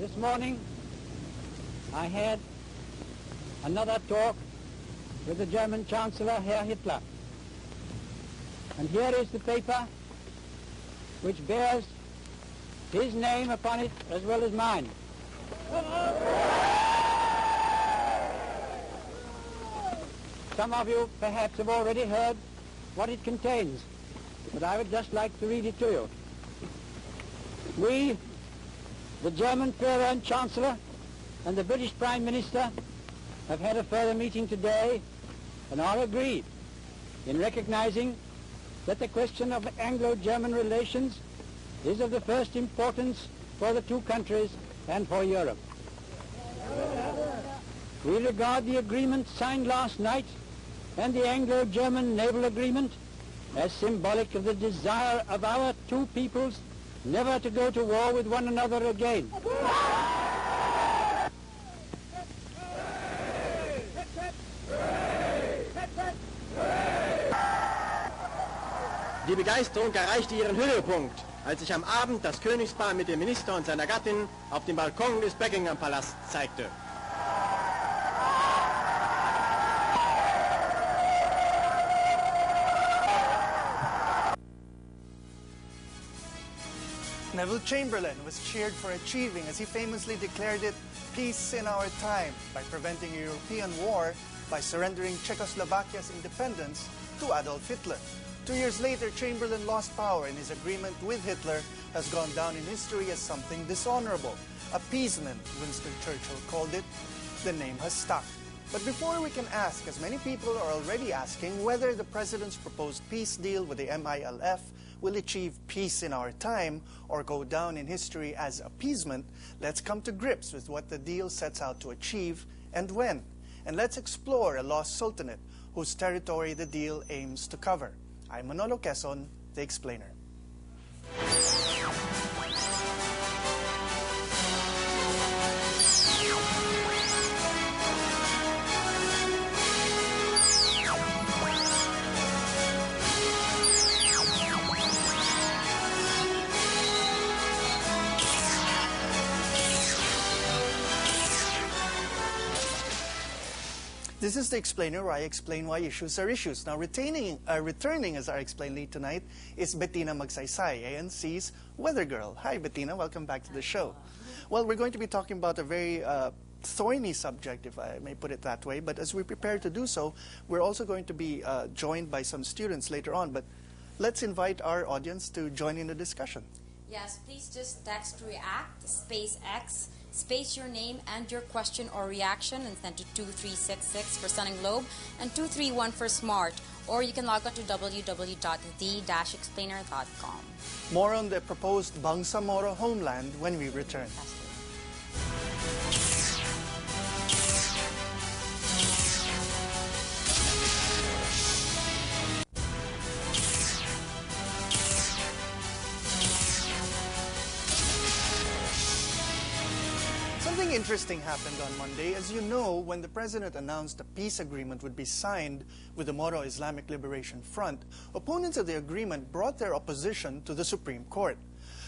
This morning, I had another talk with the German Chancellor, Herr Hitler. And here is the paper which bears his name upon it as well as mine. Some of you perhaps have already heard what it contains, but I would just like to read it to you. We, the German Führer and Chancellor, and the British Prime Minister have had a further meeting today and are agreed in recognizing that the question of Anglo-German relations is of the first importance for the two countries and for Europe. We regard the agreement signed last night and the Anglo-German naval agreement as symbolic of the desire of our two peoples never to go to war with one another again. Die Begeisterung erreichte ihren Höhepunkt, als sich am Abend das Königspaar mit dem Minister und seiner Gattin auf dem Balkon des Buckingham-Palasts zeigte. Neville Chamberlain was cheered for achieving, as he famously declared it, peace in our time by preventing a European war by surrendering Czechoslovakia's independence to Adolf Hitler. 2 years later, Chamberlain lost power, and his agreement with Hitler has gone down in history as something dishonorable. Appeasement, Winston Churchill called it. The name has stuck. But before we can ask, as many people are already asking, whether the President's proposed peace deal with the MILF will achieve peace in our time or go down in history as appeasement, let's come to grips with what the deal sets out to achieve and when. And let's explore a lost sultanate whose territory the deal aims to cover. I'm Manolo Quezon, the explainer. This is the explainer where I explain why issues are issues. Now, returning as our explainer tonight is Bettina Magsaysay, ANC's weather girl. Hi, Bettina. Welcome back to the show. Well, we're going to be talking about a very thorny subject, if I may put it that way. But as we prepare to do so, we're also going to be joined by some students later on. But let's invite our audience to join in the discussion. Yes, please just text REACT, space X, space your name and your question or reaction, and send to 2366 for Sun and Globe and 231 for Smart. Or you can log on to www.the-explainer.com. More on the proposed Bangsamoro homeland when we return. Something interesting happened on Monday. As you know, when the President announced a peace agreement would be signed with the Moro Islamic Liberation Front, opponents of the agreement brought their opposition to the Supreme Court.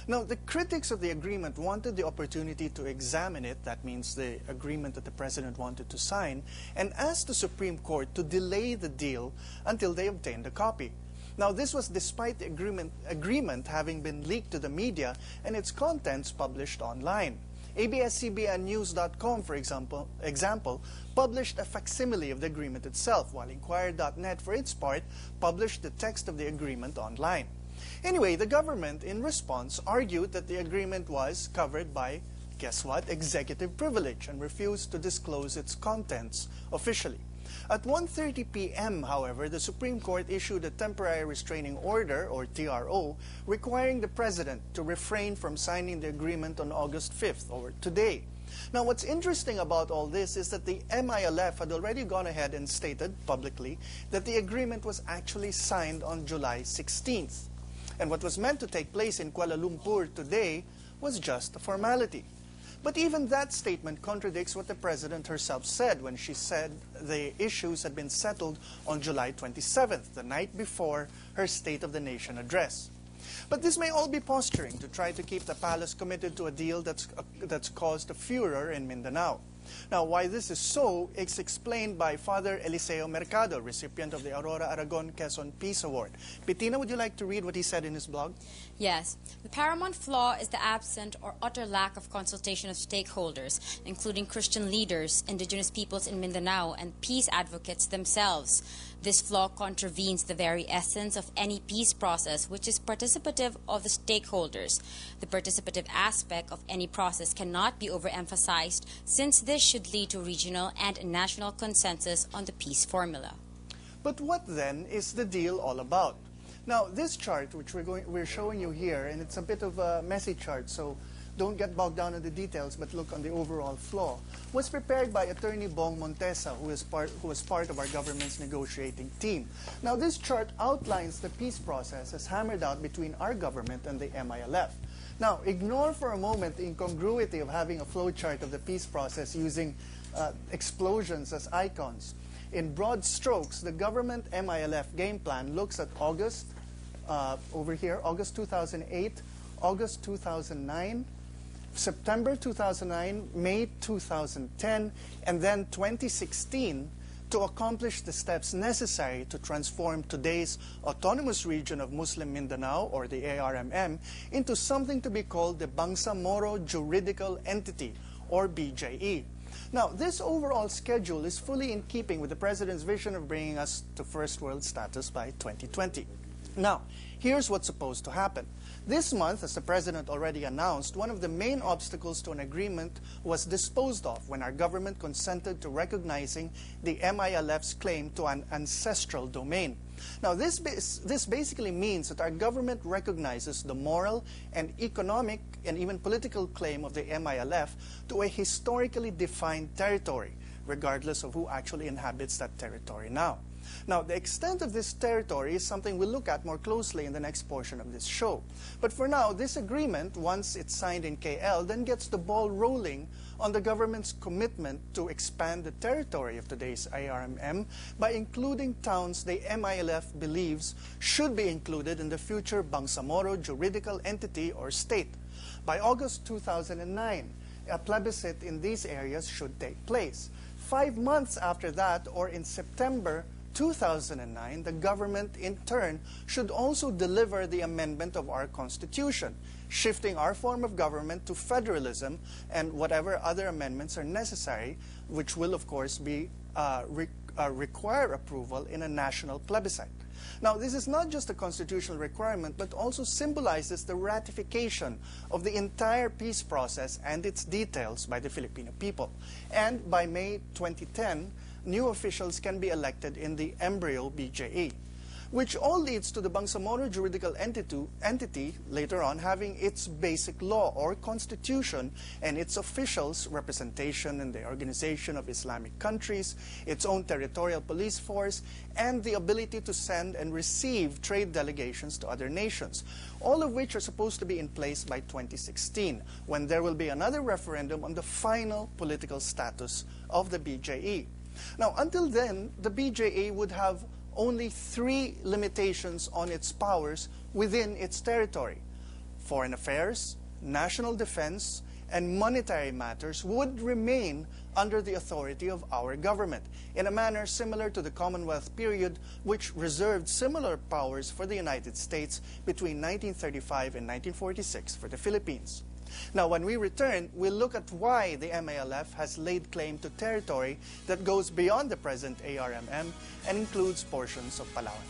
Now, the critics of the agreement wanted the opportunity to examine it, that means the agreement that the President wanted to sign, and asked the Supreme Court to delay the deal until they obtained a copy. Now, this was despite the agreement having been leaked to the media and its contents published online. ABS-CBNnews.com, for example, published a facsimile of the agreement itself, while Inquirer.net, for its part, published the text of the agreement online. Anyway, the government, in response, argued that the agreement was covered by, guess what, executive privilege, and refused to disclose its contents officially. At 1:30 p.m., however, the Supreme Court issued a temporary restraining order, or TRO, requiring the President to refrain from signing the agreement on August 5th, or today. Now, what's interesting about all this is that the MILF had already gone ahead and stated publicly that the agreement was actually signed on July 16th. And what was meant to take place in Kuala Lumpur today was just a formality. But even that statement contradicts what the President herself said when she said the issues had been settled on July 27th, the night before her State of the Nation address. But this may all be posturing to try to keep the palace committed to a deal that's caused a furor in Mindanao. Now, why this is so is explained by Father Eliseo Mercado, recipient of the Aurora Aragon Quezon Peace Award. Bettina, would you like to read what he said in his blog? Yes. The paramount flaw is the absent or utter lack of consultation of stakeholders, including Christian leaders, indigenous peoples in Mindanao, and peace advocates themselves. This flaw contravenes the very essence of any peace process, which is participative of the stakeholders. The participative aspect of any process cannot be overemphasized, since this should lead to regional and national consensus on the peace formula. But what then is the deal all about? Now, this chart, which we're showing you here, and it's a bit of a messy chart, so don't get bogged down in the details, but look on the overall flaw, was prepared by Attorney Bong Montesa, who was part of our government's negotiating team. Now, this chart outlines the peace process as hammered out between our government and the MILF. Now, ignore for a moment the incongruity of having a flowchart of the peace process using explosions as icons. In broad strokes, the government MILF game plan looks at August, over here, August 2008, August 2009, September 2009, May 2010, and then 2016 to accomplish the steps necessary to transform today's autonomous region of Muslim Mindanao, or the ARMM, into something to be called the Bangsamoro Juridical Entity, or BJE. Now, this overall schedule is fully in keeping with the President's vision of bringing us to first world status by 2020. Now, here's what's supposed to happen. This month, as the President already announced, one of the main obstacles to an agreement was disposed of when our government consented to recognizing the MILF's claim to an ancestral domain. Now, this basically means that our government recognizes the moral and economic and even political claim of the MILF to a historically defined territory, regardless of who actually inhabits that territory now. Now, the extent of this territory is something we'll look at more closely in the next portion of this show. But for now, this agreement, once it's signed in KL, then gets the ball rolling on the government's commitment to expand the territory of today's ARMM by including towns the MILF believes should be included in the future Bangsamoro Juridical Entity or state. By August 2009, a plebiscite in these areas should take place. 5 months after that, or in September 2009, the government in turn should also deliver the amendment of our Constitution, shifting our form of government to federalism and whatever other amendments are necessary, which will of course be require approval in a national plebiscite. Now, this is not just a constitutional requirement, but also symbolizes the ratification of the entire peace process and its details by the Filipino people. And by May 2010, new officials can be elected in the embryo BJE, which all leads to the Bangsamoro Juridical Entity later on having its basic law or constitution and its officials, representation in the Organization of Islamic Countries, its own territorial police force, and the ability to send and receive trade delegations to other nations, all of which are supposed to be in place by 2016, when there will be another referendum on the final political status of the BJE. Now, until then, the BJE would have only 3 limitations on its powers within its territory. Foreign affairs, national defense, and monetary matters would remain under the authority of our government, in a manner similar to the Commonwealth period, which reserved similar powers for the United States between 1935 and 1946 for the Philippines. Now, when we return, we'll look at why the MILF has laid claim to territory that goes beyond the present ARMM and includes portions of Palawan.